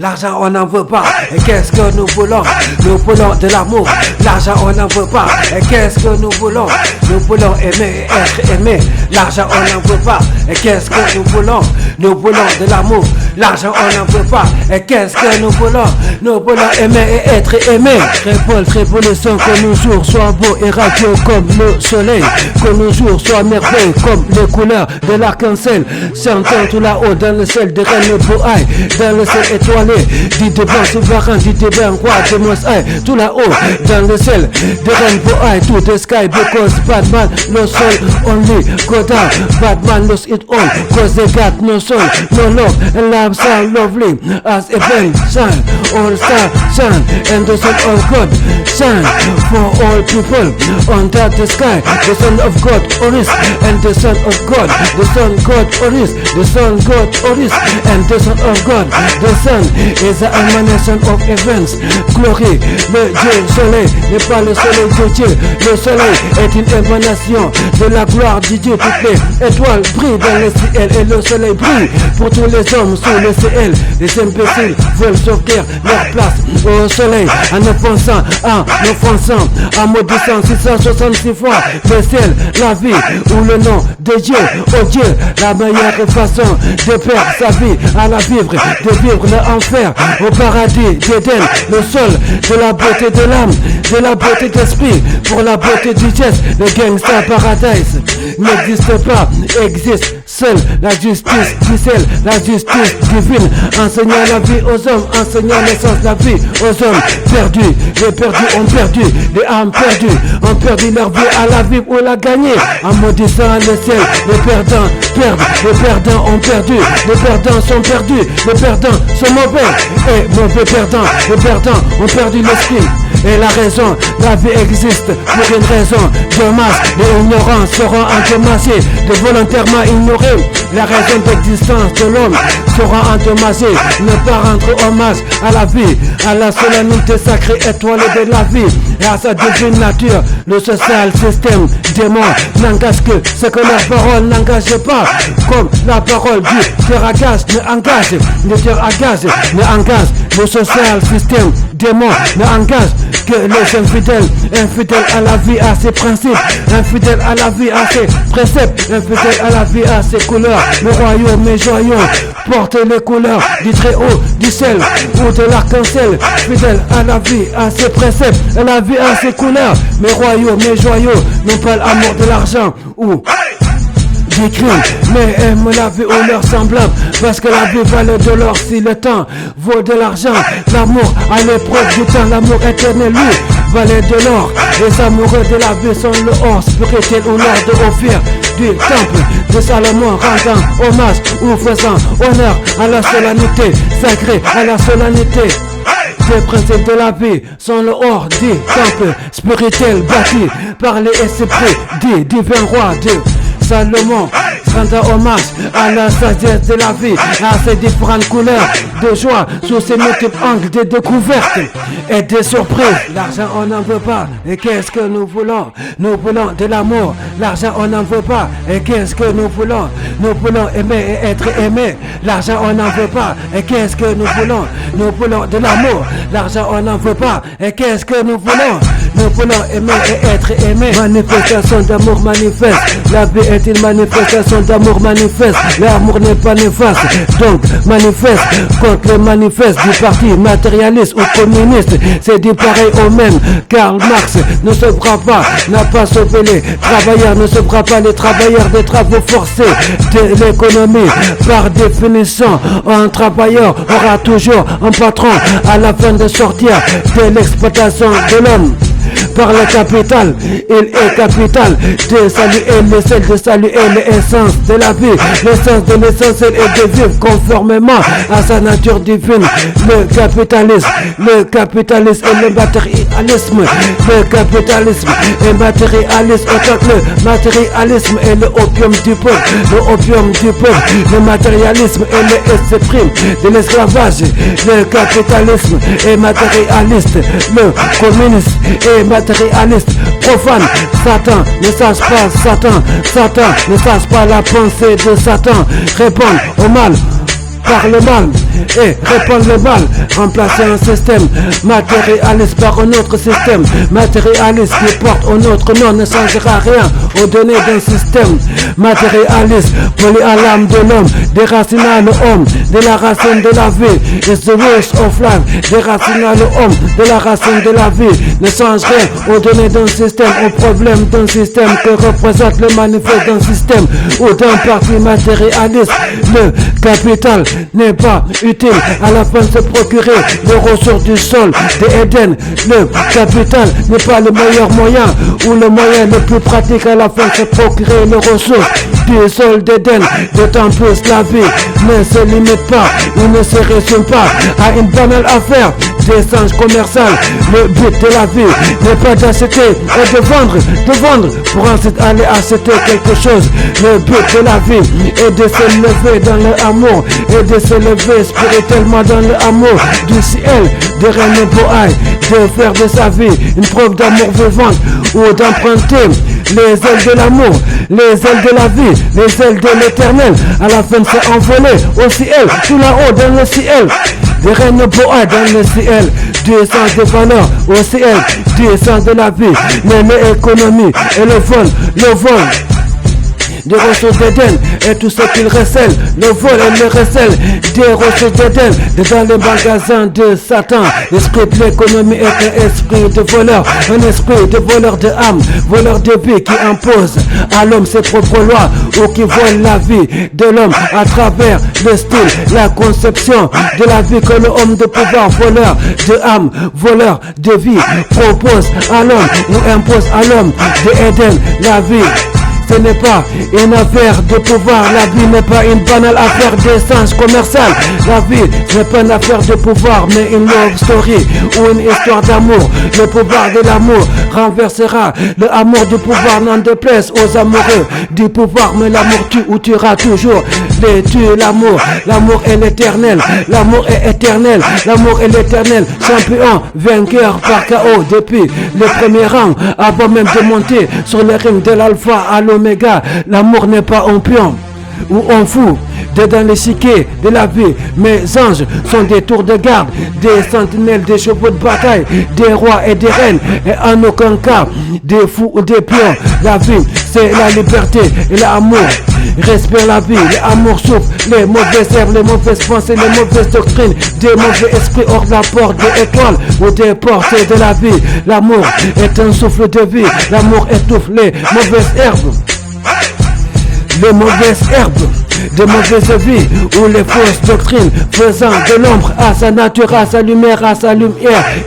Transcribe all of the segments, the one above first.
l'argent on n'en veut pas. Et qu'est-ce que nous voulons? Nous voulons de l'amour. L'argent on n'en veut pas. Et qu'est-ce que nous voulons? Nous voulons aimer et être aimé. L'argent on n'en veut pas. Et qu'est-ce que nous voulons? Nous voulons de l'amour. L'argent on n'en veut pas. Et qu'est-ce que nous voulons? Nous voulons aimer et être aimé. Très beau le son, que nos jours soient beaux et radieux comme le soleil. Que nos jours soient merveilleux comme les couleurs de l'arc-en-ciel. Chantons tout là-haut dans le ciel des reines Boaï. Dans le ciel étoilé, dit de blanc souverain, dit de blanc roi de Mosaï. Tout là-haut dans le ciel des reines Boaï. To the sky because Batman no soul only go down. Batman lost it all cause they got no soul, no love, and love sound lovely as a burn shine. All star shine and the son of God shine for all people under the sky. The son of God Oris and the son of God, the son God Oris, the son God Oris and the son of God. The sun is the emanation of events. Glory, le Dieu soleil n'est pas le soleil de Dieu. Le soleil est une émanation de la gloire de Dieu. Toutes les étoiles brillent dans le ciel et le soleil brille pour tous les hommes sous le ciel. Les imbéciles veulent sortir leur place au soleil en offensant, en maudissant 666 fois le ciel, la vie ou le nom de Dieu. Oh Dieu, la meilleure façon de perdre sa vie à la vivre, de vivre l'enfer au paradis d'Éden, le sol de la beauté de l'âme, de la beauté d'esprit, pour la beauté du geste. Le gangsta paradise n'existe pas, existe seule la justice du ciel, la justice divine, enseignant la vie aux hommes, enseignant l'essence la vie aux hommes perdus. Les perdus ont perdu, les âmes perdues ont perdu leur vie à la vie ou la gagner en maudissant le ciel. Les perdants perdent, les perdants ont perdu, les perdants sont perdus, les perdants sont mauvais et mauvais perdants. Les perdants ont perdu l'esprit et la raison. La vie existe pour une raison. Dommage, les ignorants seront endommagés, de volontairement ignorer la raison d'existence de l'homme sera endommagé. Ne pas rendre hommage à la vie, à la solennité sacrée étoilée de la vie et à sa divine nature. Le social système démon n'engage que ce que la parole n'engage pas, comme la parole du terragage ne engage, le terragage ne engage. Le social système démon ne engage que les infidèles, infidèles à la vie, à ses principes, infidèles à la vie, à ses préceptes, infidèles à la vie, à ses couleurs. Le royaume est joyeux, porte les couleurs du Très-Haut, du ciel ou de l'arc-en-ciel, fidèle à la vie, à ses préceptes, à la vie, à ses couleurs. Mais royaume est joyeux, non pas l'amour de l'argent ou du crime, mais aime la vie ou leur semblable, parce que la vie valait de l'or si le temps vaut de l'argent. L'amour à l'épreuve du temps, l'amour éternel lui valait de l'or. Les amoureux de la vie sont le or spirituel ou l'or de Ophir du temple de Salomon, rendant hommage ou faisant honneur à la solennité sacrée, à la solennité. Les principes de la vie sont le or du temple spirituel bâti par les esprits du divin roi de Salomon, rendant hommage à la sagesse de la vie, à ses différentes couleurs de joie, sous ses multiples angles de découverte et de surprises. L'argent on n'en veut pas, et qu'est-ce que nous voulons? Nous voulons de l'amour. L'argent on n'en veut pas, et qu'est-ce que nous voulons? Nous voulons aimer et être aimé. L'argent on n'en veut pas, et qu'est-ce que nous voulons? Nous voulons de l'amour. L'argent on n'en veut pas, et qu'est-ce que nous voulons? Nous voulons aimer et être aimé. Manifestation d'amour manifeste. La vie est une manifestation d'amour manifeste. L'amour n'est pas néfaste, donc manifeste contre le manifeste du parti matérialiste ou communiste. C'est du pareil au même. Karl Marx ne sauvera pas, n'a pas sauvé les travailleurs, ne sauvera pas les travailleurs des travaux forcés de l'économie. Par définition, un travailleur aura toujours un patron à la fin de sortir de l'exploitation de l'homme. Par le capital, il est capital de saluer l'essentiel, de saluer l'essence de la vie. L'essence de l'essentiel est de vivre conformément à sa nature divine. Le capitalisme et le matérialisme. Le capitalisme est matérialiste autant que le matérialisme est le opium du peuple. Le opium du peuple, le matérialisme est l'esprit de l'esclavage. Le capitalisme est matérialiste. Le communisme est matérialiste, profane. Satan ne sache pas Satan. Satan ne sache pas la pensée de Satan. Répondre au mal par le mal et répandre le mal, remplacer un système matérialiste par un autre système matérialiste qui porte un autre nom ne changera rien aux données d'un système matérialiste poli à l'âme de l'homme, déracinant l'homme de la racine de la vie. It's the wish of life, déracinant l'homme de la racine de la vie, ne change rien aux données d'un système, aux problèmes d'un système que représente le manifeste d'un système ou d'un parti matérialiste. Le capital n'est pas utile à la fin de se procurer les ressources du sol de Éden. Le capital n'est pas le meilleur moyen ou le moyen le plus pratique à la fin de se procurer les ressources du sol d'Éden. D'autant plus la vie ne se limite pas ou ne se résume pas à une banale affaire d'échange commercial. Le but de la vie n'est pas d'acheter et de vendre pour ensuite aller acheter quelque chose. Le but de la vie est de s'élever dans l'amour et de s'élever spirituellement dans l'amour du ciel, de régner Boaï, de faire de sa vie une preuve d'amour vivante ou d'emprunter les ailes de l'amour, les ailes de la vie, les ailes de l'éternel, à la fin de s'envoler au ciel, tout là-haut dans le ciel, de régner Boaï dans le ciel, du sens de valeur au ciel, du sens de la vie, l'économie et le vol des ressources d'Éden et tout ce qu'il recèle, le vol et le recèle des ressources d'Éden dans les magasins de Satan. L'esprit de l'économie est un esprit de voleur, un esprit de voleur de âme, voleur de vie qui impose à l'homme ses propres lois ou qui vole la vie de l'homme à travers le style, la conception de la vie que l'homme de pouvoir, voleur de âme, voleur de vie propose à l'homme ou impose à l'homme de Éden la vie. Ce n'est pas une affaire de pouvoir, la vie n'est pas une banale affaire d'échange commercial. La vie n'est pas une affaire de pouvoir, mais une love story ou une histoire d'amour. Le pouvoir de l'amour renversera le amour du pouvoir, n'en déplaise aux amoureux du pouvoir. Mais l'amour tue ou tuera toujours. Tue l'amour, l'amour est l'éternel, l'amour est éternel, l'amour est l'éternel. Champion, vainqueur par KO depuis le premier rang, avant même de monter sur le ring de l'alpha à l'oméga. L'amour n'est pas un pion ou un fou dans l'échiquier de la vie. Mes anges sont des tours de garde, des sentinelles, des chevaux de bataille, des rois et des reines, et en aucun cas des fous ou des pions. La vie, c'est la liberté et l'amour. Respire la vie, l'amour souffle les mauvaises herbes, les mauvaises pensées, les mauvaises doctrines, des mauvais esprits hors de la porte des étoiles ou des portes de la vie. L'amour est un souffle de vie, l'amour étouffe les mauvaises herbes. Les mauvaises herbes de mauvaise vie ou les fausses doctrines, faisant de l'ombre à sa nature, à sa lumière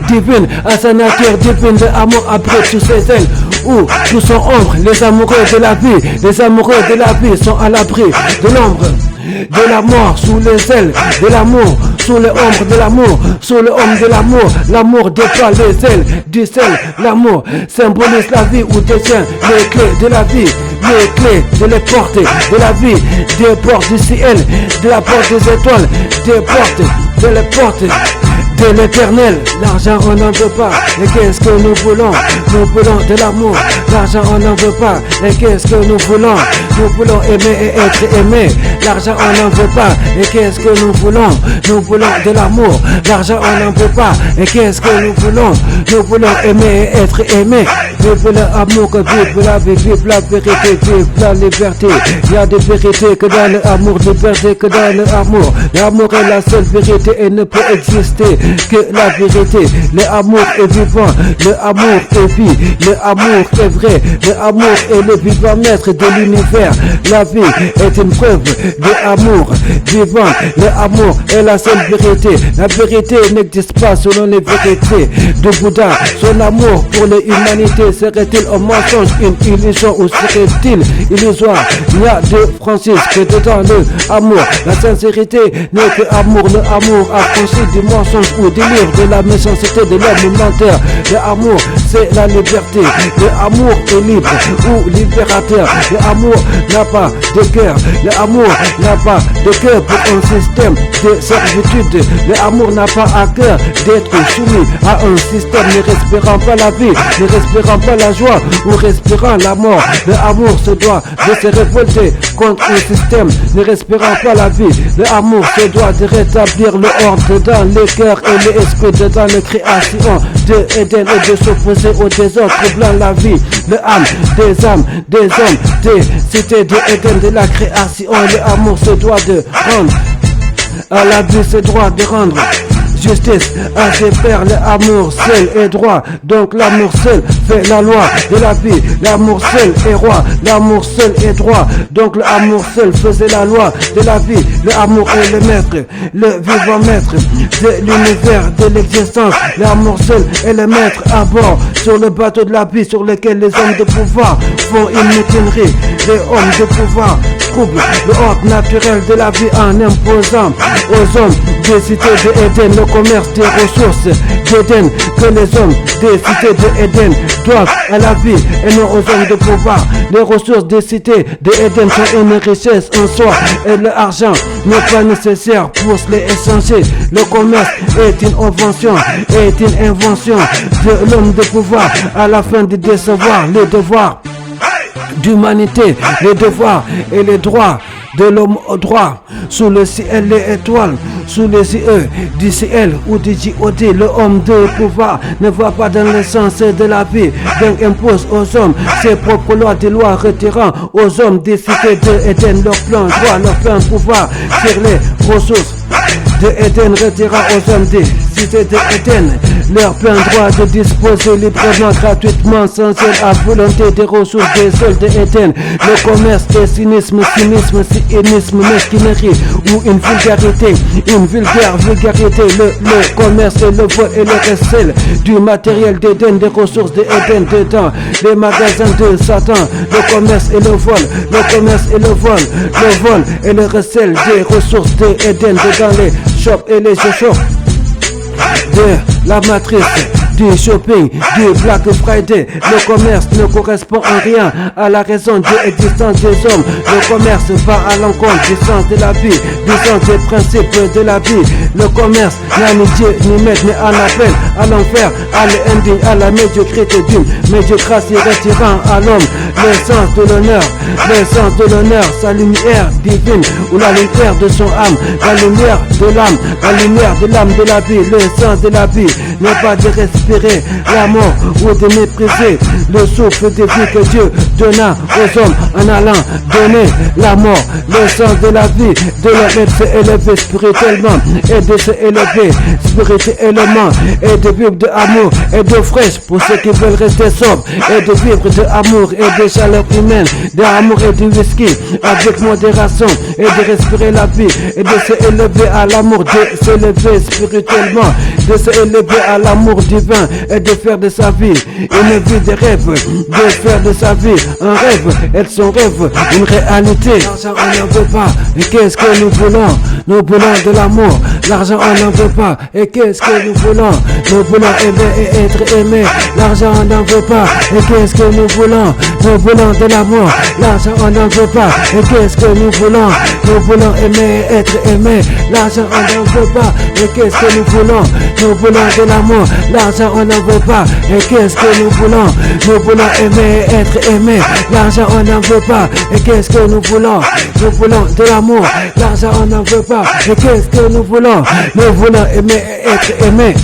divine, à sa nature divine. L'amour abrite sous ses ailes ou sous son ombre. Les amoureux de la vie sont à l'abri de l'ombre de la mort, sous les ailes de l'amour, sous les ombres de l'amour, sous le homme de l'amour. L'amour déploie les ailes du ciel. L'amour symbolise la vie ou détient les clés de la vie, les clés de les portes de la vie, des portes du ciel, de la porte des étoiles, des portes de les portes de l'éternel. L'argent on n'en veut pas, et qu'est-ce que nous voulons? Nous voulons de l'amour. L'argent on n'en veut pas, et qu'est-ce que nous voulons? Nous voulons aimer et être aimé. L'argent on n'en veut pas, et qu'est-ce que nous voulons? Nous voulons de l'amour. L'argent on n'en veut pas, et qu'est-ce que nous voulons? Nous voulons aimer et être aimé. Vive l'amour, que vive la vie, vive la vérité, vive la liberté. Il y a des vérités que dans l'amour, liberté que dans l'amour. L'amour est la seule vérité et ne peut exister que la vérité. L'amour est vivant, l'amour est vie, l'amour est vrai, l'amour est le vivant maître de l'univers. La vie est une preuve de l'amour vivant. L'amour est la seule vérité. La vérité n'existe pas selon les vérités de Bouddha. Son amour pour l'humanité serait-il un mensonge, une illusion, ou serait-il illusoire? Il y a de Francis que dedans le amour. La sincérité n'est que amour. Le amour affranchi du mensonge ou du livre de la méchanceté de l'homme menteur. L'amour c'est la liberté. L'amour est libre ou libérateur. L'amour n'a pas de cœur. L'amour n'a pas de cœur pour un système de servitude. L'amour n'a pas à cœur d'être soumis à un système ne respirant pas la vie, ne respirant pas la joie ou respirant la mort. L'amour se doit de se révolter contre un système ne respirant pas la vie. L'amour se doit de rétablir le ordre dans les cœurs et les esprits dans les créations de Éden et de s'opposer au désordre troublant la vie, l'âme, des âmes, des hommes, des cités de Éden, de la création. L'amour se doit de rendre à la vie, se doit de rendre justice à ses pères. L'amour seul est droit, donc l'amour seul fait la loi de la vie. L'amour seul est roi, l'amour seul est droit, donc l'amour seul faisait la loi de la vie. L'amour est le maître, le vivant maître de l'univers, de l'existence. L'amour seul est le maître à bord sur le bateau de la vie sur lequel les hommes de pouvoir font une mutinerie. Les hommes de pouvoir troublent l'ordre naturel de la vie en imposant aux hommes des cités de Éden le commerce des ressources d'Éden que les hommes des cités de Éden doivent à la vie et non aux hommes de pouvoir. Les ressources des cités de Éden sont une richesse en soi et l'argent n'est pas nécessaire pour se les échanger. Le commerce est une invention de l'homme de pouvoir à la fin de décevoir les devoirs d'humanité, les devoirs et les droits de l'homme au droit. Sous le ciel, les étoiles, sous les yeux du ciel ou du JOD, le homme de pouvoir ne va pas dans le sens de la vie, donc impose aux hommes ses propres lois, des lois retirant aux hommes des cités de Éden leur plein droit, leur plein pouvoir sur les ressources de Éden, retirant aux hommes des cités de Éden leur plein droit de disposer librement, gratuitement, sans seule à volonté des ressources des sols de Éden. Le commerce des cynisme, mesquinerie ou une vulgarité, une vulgaire vulgarité. Le commerce et le vol et le recel du matériel d'Éden, des ressources de Éden dedans les magasins de Satan. Le commerce et le vol, le commerce et le vol et le recel des ressources de Éden dedans les shops et les shops de la matrice du shopping, du Black Friday. Le commerce ne correspond en rien à la raison de l'existence des hommes. Le commerce va à l'encontre du sens de la vie, du sens des principes de la vie. Le commerce n'a ni Dieu ni maître, mais en appel à l'enfer, à l'indigne, à la médiocrité d'une médiocratie retirant à l'homme le sens de l'honneur, sa lumière divine ou la lumière de son âme, la lumière de l'âme, la lumière de l'âme de la vie. Le sens de la vie n'est pas de respirer la mort ou de mépriser le souffle de vie que Dieu donna aux hommes en allant donner la mort. Le sens de la vie de l'homme est de s'élever spirituellement et de s'élever spirituellement et de vivre de amour et d'eau fraîche pour ceux qui veulent rester sobres et de vivre de amour et de chaleur humaine, d'amour et du whisky avec modération et de respirer la vie et de s'élever à l'amour, de s'élever spirituellement, de s'élever à l'amour divin et de faire de sa vie une vie de rêve, de faire de sa vie un rêve et de son rêve une réalité. L'argent on n'en veut pas et qu'est-ce que nous voulons? Nous voulons de l'amour. L'argent on n'en veut pas et qu'est-ce que nous voulons? Nous voulons aimer et être aimé. L'argent on n'en veut pas et qu'est-ce que nous voulons? Nous voulons de l'amour. L'argent on n'en veut pas et qu'est-ce que nous voulons? Nous voulons aimer et être aimé. L'argent on n'en veut pas et qu'est-ce que nous voulons? Nous voulons de l'amour. L'argent on n'en veut pas et qu'est-ce que nous voulons? Nous voulons aimer et être aimé. L'argent on n'en veut pas et qu'est-ce que nous voulons? Nous voulons de l'amour. L'argent on n'en veut pas et qu'est-ce que nous voulons? Nous voulons aimer et être aimé.